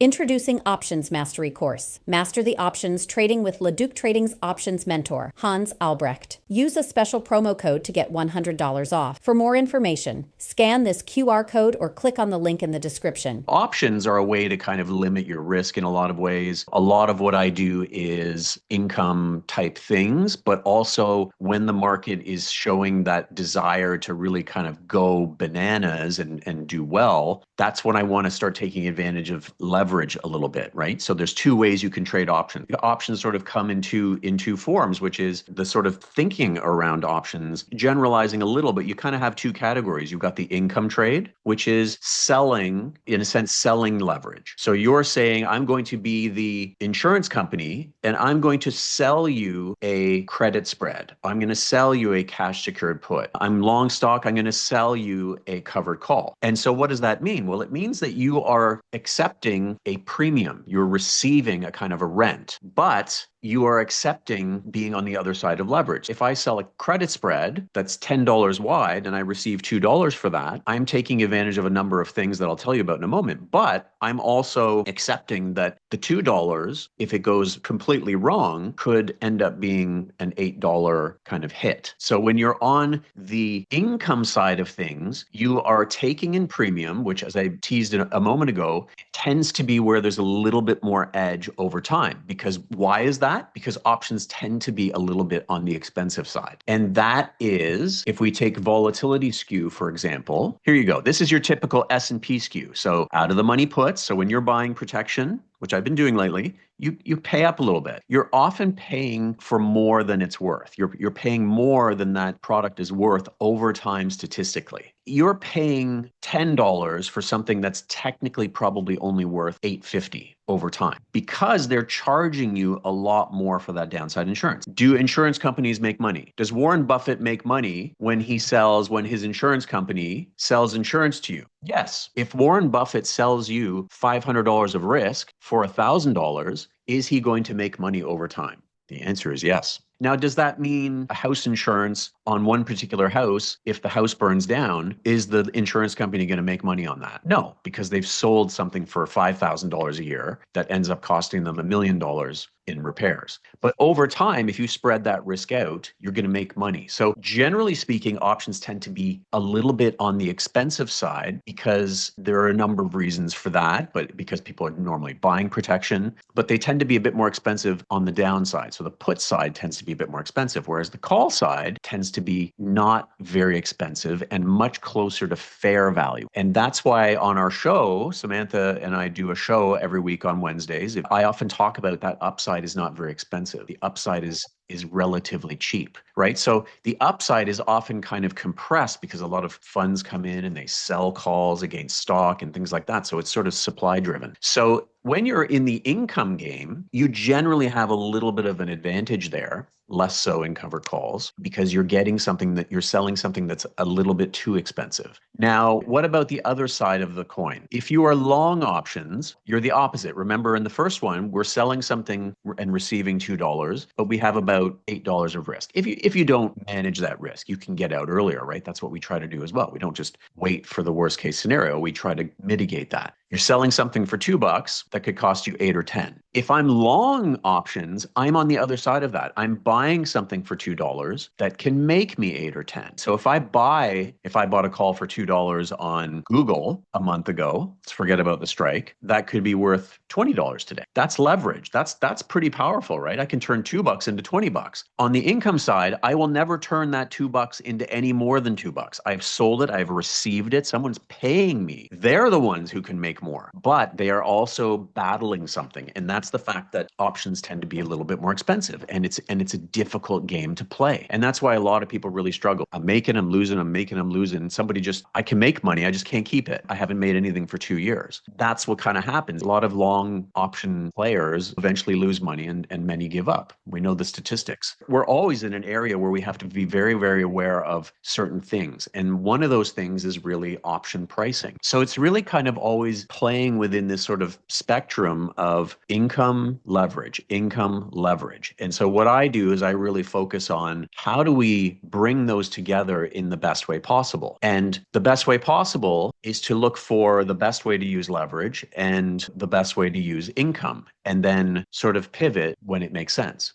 Introducing Options Mastery Course. Master the options trading with LaDucTrading's options mentor, Hans Albrecht. Use a special promo code to get $100 off. For more information, scan this QR code or click on the link in the description. Options are a way to kind of limit your risk in a lot of ways. A lot of what I do is income type things, but also when the market is showing that desire to really kind of go bananas and do well, that's when I want to start taking advantage of leverage a little bit, right? So there's two ways you can trade options. Options sort of come in two forms, which is the sort of thinking around options, generalizing a little, but you kind of have two categories. You've got the income trade, which is selling, in a sense, selling leverage. So you're saying, I'm going to be the insurance company and I'm going to sell you a credit spread. I'm going to sell you a cash secured put. I'm long stock. I'm going to sell you a covered call. And so what does that mean? Well, it means that you are accepting a premium. You're receiving a kind of a rent, but you are accepting being on the other side of leverage. If I sell a credit spread that's $10 wide and I receive $2 for that, I'm taking advantage of a number of things that I'll tell you about in a moment. But I'm also accepting that the $2, if it goes completely wrong, could end up being an $8 kind of hit. So when you're on the income side of things, you are taking in premium, which, as I teased a moment ago, tends to be where there's a little bit more edge over time. Because why is that? Because options tend to be a little bit on the expensive side. And that is, if we take volatility skew, for example, here you go. This is your typical S&P skew. So out of the money puts. So when you're buying protection, which I've been doing lately, you pay up a little bit. You're often paying for more than it's worth. You're paying more than that product is worth over time statistically. You're paying $10 for something that's technically probably only worth $8.50 over time because they're charging you a lot more for that downside insurance. Do insurance companies make money? Does Warren Buffett make money when his insurance company sells insurance to you? Yes. If Warren Buffett sells you $500 of risk for $1,000, is he going to make money over time? The answer is yes. Now, does that mean a house insurance on one particular house, if the house burns down, is the insurance company going to make money on that? No, because they've sold something for $5,000 a year that ends up costing them $1 million in repairs. But over time, if you spread that risk out, you're going to make money. So generally speaking, options tend to be a little bit on the expensive side because there are a number of reasons for that, but because people are normally buying protection, but they tend to be a bit more expensive on the downside. So the put side tends to be a bit more expensive, whereas the call side tends to be not very expensive and much closer to fair value. And that's why on our show, Samantha and I do a show every week on Wednesdays. I often talk about that upside is not very expensive. The upside is relatively cheap, right? So the upside is often kind of compressed because a lot of funds come in and they sell calls against stock and things like that. So it's sort of supply driven. So when you're in the income game, you generally have a little bit of an advantage there, less so in covered calls, because you're selling something that's a little bit too expensive. Now, what about the other side of the coin? If you are long options, you're the opposite. Remember, in the first one, we're selling something and receiving $2, but we have about $8 of risk. If you don't manage that risk, you can get out earlier, right? That's what we try to do as well. We don't just wait for the worst case scenario. We try to mitigate that. You're selling something for $2 that could cost you 8 or 10. If I'm long options, I'm on the other side of that. I'm buying something for $2 that can make me 8 or 10. So if I bought a call for $2 on Google a month ago, let's forget about the strike, that could be worth $20 today. That's leverage. That's pretty powerful, right? I can turn $2 into $20. On the income side, I will never turn that $2 into any more than $2. I've sold it. I've received it. Someone's paying me. They're the ones who can make more, but they are also battling something. And that's the fact that options tend to be a little bit more expensive and it's a difficult game to play. And that's why a lot of people really struggle. I'm making, I'm losing, I'm making, I'm losing. I can make money. I just can't keep it. I haven't made anything for 2 years. That's what kind of happens. A lot of long option players eventually lose money and many give up. We know the statistics. We're always in an area where we have to be very, very aware of certain things. And one of those things is really option pricing. So it's really kind of always playing within this sort of spectrum of income income, leverage, income, leverage. And so what I do is I really focus on how do we bring those together in the best way possible. And the best way possible is to look for the best way to use leverage and the best way to use income, and then sort of pivot when it makes sense.